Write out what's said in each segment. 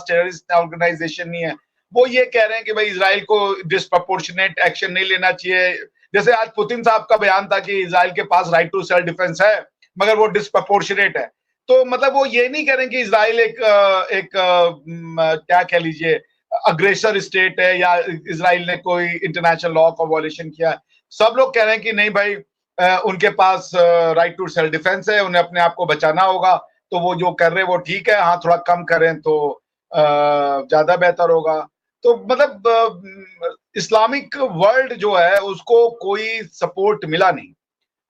Terrorist organisation नहीं है। वो ये कह रहे हैं कि भाई इजराइल को डिस्प्रपोर्शनेट एक्शन नहीं लेना चाहिए। जैसे आज पुतिन साहब का बयान था कि इजराइल के पास राइट टू सेल्फ डिफेंस है मगर वो डिस्प्रपोर्शनेट है। तो मतलब वो ये नहीं कह रहे कि इजराइल क्या कह लीजिए अग्रेसर स्टेट है या इजराइल ने कोई इंटरनेशनल लॉ का वॉयलेशन किया। सब लोग कह रहे हैं कि नहीं भाई उनके पास राइट टू सेल्फ डिफेंस है, उन्हें अपने आप को बचाना होगा, तो वो जो कर रहे हैं वो ठीक है। हाँ, थोड़ा कम करें तो ज्यादा बेहतर होगा। तो मतलब इस्लामिक वर्ल्ड जो है उसको कोई सपोर्ट मिला नहीं।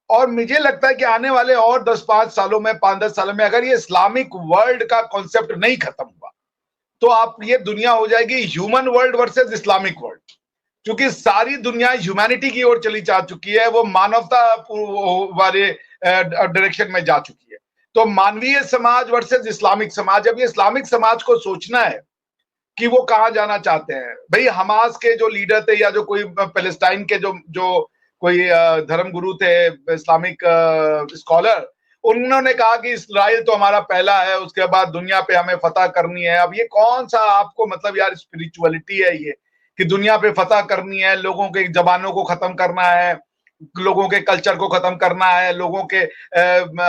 और मुझे लगता है कि आने वाले और 10-5 सालों में, 5-10 सालों में अगर ये इस्लामिक वर्ल्ड का कॉन्सेप्ट नहीं खत्म हुआ तो आप ये दुनिया हो जाएगी human world versus Islamic world. क्योंकि सारी दुनिया ह्यूमैनिटी की ओर चली जा चुकी है, वो मानवता वाले डायरेक्शन में जा चुकी है। तो मानवीय समाज वर्सेस इस्लामिक समाज, अब ये इस्लामिक समाज को सोचना है कि वो कहां जाना चाहते हैं। भाई हमास के जो लीडर थे या जो कोई पैलेस्टाइन के जो जो कोई धर्मगुरु थे, इस्लामिक स्कॉलर, उन्होंने कहा कि इस्राइल तो हमारा पहला है, उसके बाद दुनिया पे हमें फतह करनी है। अब ये कौन सा आपको मतलब यार स्पिरिचुअलिटी है ये कि दुनिया पे फतह करनी है, लोगों के जबानों को खत्म करना है, लोगों के कल्चर को खत्म करना है, लोगों के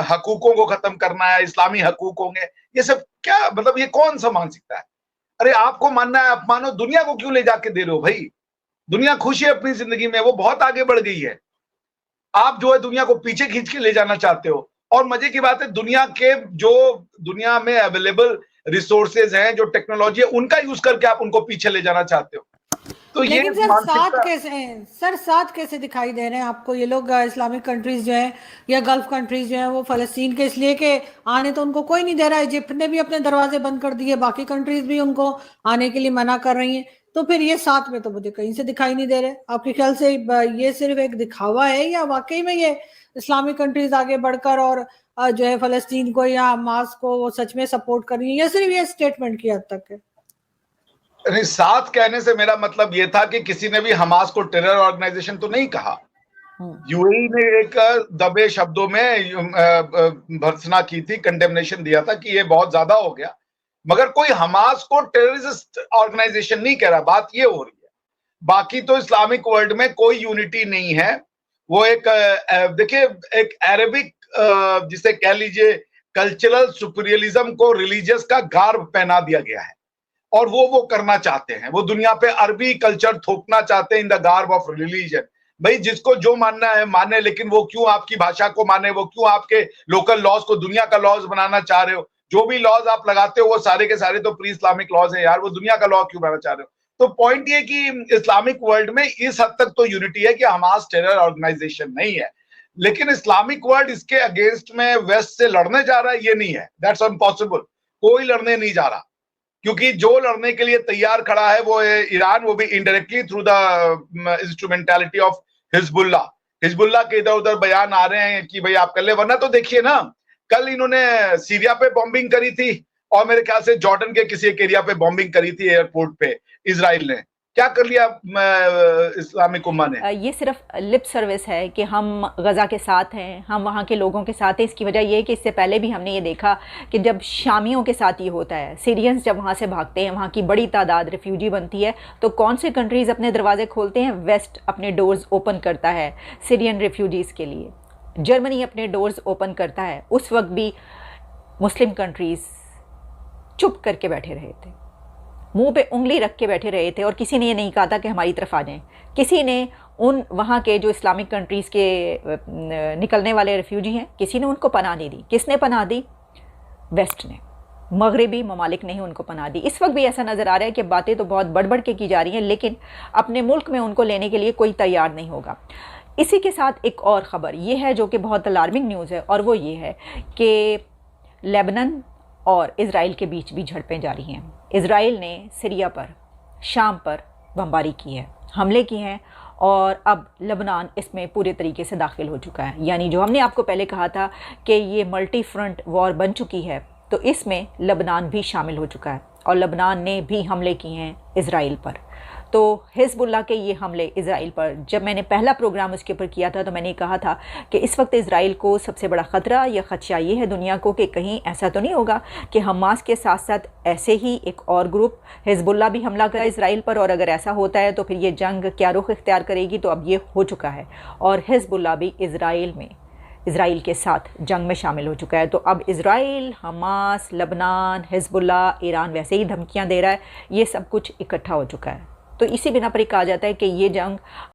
हकूकों को खत्म करना है, इस्लामी हकूकों के, ये सब क्या मतलब ये कौन सा मानसिकता है? अरे आपको मानना है आप मानो, दुनिया को क्यों ले जाके दे रहे हो भाई? दुनिया खुश है अपनी जिंदगी में, वो बहुत आगे बढ़ गई है। आप जो है दुनिया को पीछे खींच के ले जाना चाहते हो। और मजे की बात है दुनिया के जो दुनिया में अवेलेबल रिसोर्सेज हैं, जो टेक्नोलॉजी है, उनका यूज करके आप उनको पीछे ले जाना चाहते हो। तो लेकिन सर साथ कैसे दिखाई दे रहे हैं आपको ये लोग इस्लामिक कंट्रीज जो है या गल्फ कंट्रीज जो है वो फलस्तीन के इसलिए कि आने तो उनको कोई नहीं दे रहा है। इजिप्ट ने भी अपने दरवाजे बंद कर दिए, बाकी कंट्रीज भी उनको आने के लिए मना कर रही हैं। तो फिर ये साथ में तो मुझे कहीं से दिखाई नहीं दे रहे। आपके ख्याल से ये सिर्फ एक दिखावा है या वाकई में ये इस्लामिक कंट्रीज आगे बढ़कर और जो है फलस्तीन को या हमास को वो सच में सपोर्ट कर रही है या सिर्फ ये स्टेटमेंट की हद तक है? नहीं, साथ कहने से मेरा मतलब ये था कि किसी ने भी हमास को टेरर ऑर्गेनाइजेशन तो नहीं कहा। यूएई ने एक दबे शब्दों में भर्त्सना की थी, कंडेमनेशन दिया था कि ये बहुत ज्यादा हो गया, मगर कोई हमास को टेररिस्ट ऑर्गेनाइजेशन नहीं कह रहा। बात ये हो रही है। बाकी तो इस्लामिक वर्ल्ड में कोई यूनिटी नहीं है। वो एक देखिए एक अरेबिक जिसे कह लीजिए कल्चरल सुपीरियलिज्म को रिलीजियस का गार्ब पहना दिया गया है और वो करना चाहते हैं। वो दुनिया पे अरबी कल्चर थोपना चाहते हैं in the garb of religion. भाई जिसको जो मानना है माने, लेकिन वो क्यों आपकी भाषा को माने, वो क्यों आपके लोकल लॉज को दुनिया का लॉज बनाना चाह रहे हो? जो भी लॉज आप लगाते हो वो सारे के सारे तो प्री इस्लामिक लॉज है यार, वो दुनिया का लॉ क्यों बनाना चाह रहे हो? तो पॉइंट ये कि इस्लामिक वर्ल्ड में इस हद तक तो यूनिटी है कि हमास टेरर ऑर्गेनाइजेशन नहीं है, लेकिन इस्लामिक वर्ल्ड इसके अगेंस्ट में वेस्ट से लड़ने जा रहा है ये नहीं है। That's impossible. कोई लड़ने नहीं जा रहा, क्योंकि जो लड़ने के लिए तैयार खड़ा है वो है ईरान, वो भी indirectly through the instrumentality of Hezbollah. Hezbollah के इधर उधर बयान आ रहे हैं कि भाई आप कर ले, वरना तो देखिए ना, कल इन्होंने सीरिया पे बॉम्बिंग करी थी और मेरे ख्याल से जॉर्डन के किसी एक एरिया पे बॉम्बिंग करी थी एयरपोर्ट पे इजराइल ने। क्या कर लिया इस्लामिक उम्मा ने? ये सिर्फ लिप सर्विस है कि हम गज़ा के साथ हैं, हम वहाँ के लोगों के साथ हैं। इसकी वजह यह है कि इससे पहले भी हमने ये देखा कि जब शामियों के साथ ये होता है, सीरियंस जब वहाँ से भागते हैं, वहाँ की बड़ी तादाद रिफ्यूजी बनती है, तो कौन से कंट्रीज़ अपने दरवाजे खोलते हैं? वेस्ट अपने डोर्स ओपन करता है सीरियन रिफ्यूजीज़ के लिए, जर्मनी अपने डोर्स ओपन करता है। उस वक्त भी मुस्लिम कंट्रीज़ चुप करके बैठे रहे थे, मुंह पे उंगली रख के बैठे रहे थे और किसी ने ये नहीं कहा था कि हमारी तरफ आ जाएं। किसी ने उन वहाँ के जो इस्लामिक कंट्रीज़ के निकलने वाले रिफ्यूजी हैं, किसी ने उनको पनाह नहीं दी। किसने पनाह दी? वेस्ट ने। मगरबी ममालिक ने ही उनको पनाह दी। इस वक्त भी ऐसा नज़र आ रहा है कि बातें तो बहुत बढ़ बढ़ के की जा रही हैं, लेकिन अपने मुल्क में उनको लेने के लिए कोई तैयार नहीं होगा। इसी के साथ एक और ख़बर ये है जो कि बहुत अलार्मिंग न्यूज़ है, और वो ये है कि लेबनान और इज़राइल के बीच भी झड़पें जारी हैं। इज़राइल ने सीरिया पर, शाम पर बमबारी की है, हमले किए हैं, और अब लेबनान इसमें पूरे तरीके से दाखिल हो चुका है। यानी जो हमने आपको पहले कहा था कि ये मल्टी फ्रंट वॉर बन चुकी है, तो इसमें लेबनान भी शामिल हो चुका है और लेबनान ने भी हमले किए हैं इज़राइल पर। तो हिज़्बुल्लाह के ये हमले इज़राइल पर, जब मैंने पहला प्रोग्राम उसके ऊपर किया था तो मैंने कहा था कि इस वक्त इज़राइल को सबसे बड़ा ख़तरा या ख़दशा ये है दुनिया को कि कहीं ऐसा तो नहीं होगा कि हमास के साथ साथ ऐसे ही एक और ग्रुप हिज़्बुल्लाह भी हमला करे इज़राइल पर, और अगर ऐसा होता है तो फिर ये जंग क्या रुख इख्तियार करेगी। तो अब ये हो चुका है और हिज़्बुल्लाह भी इज़राइल के साथ जंग में शामिल हो चुका है। तो अब इज़राइल, हमास, लबनान, हिज़्बुल्लाह, ईरान वैसे ही धमकियां दे रहा है, ये सब कुछ इकट्ठा हो चुका है। तो इसी बिना पर ही कहा जाता है कि ये जंग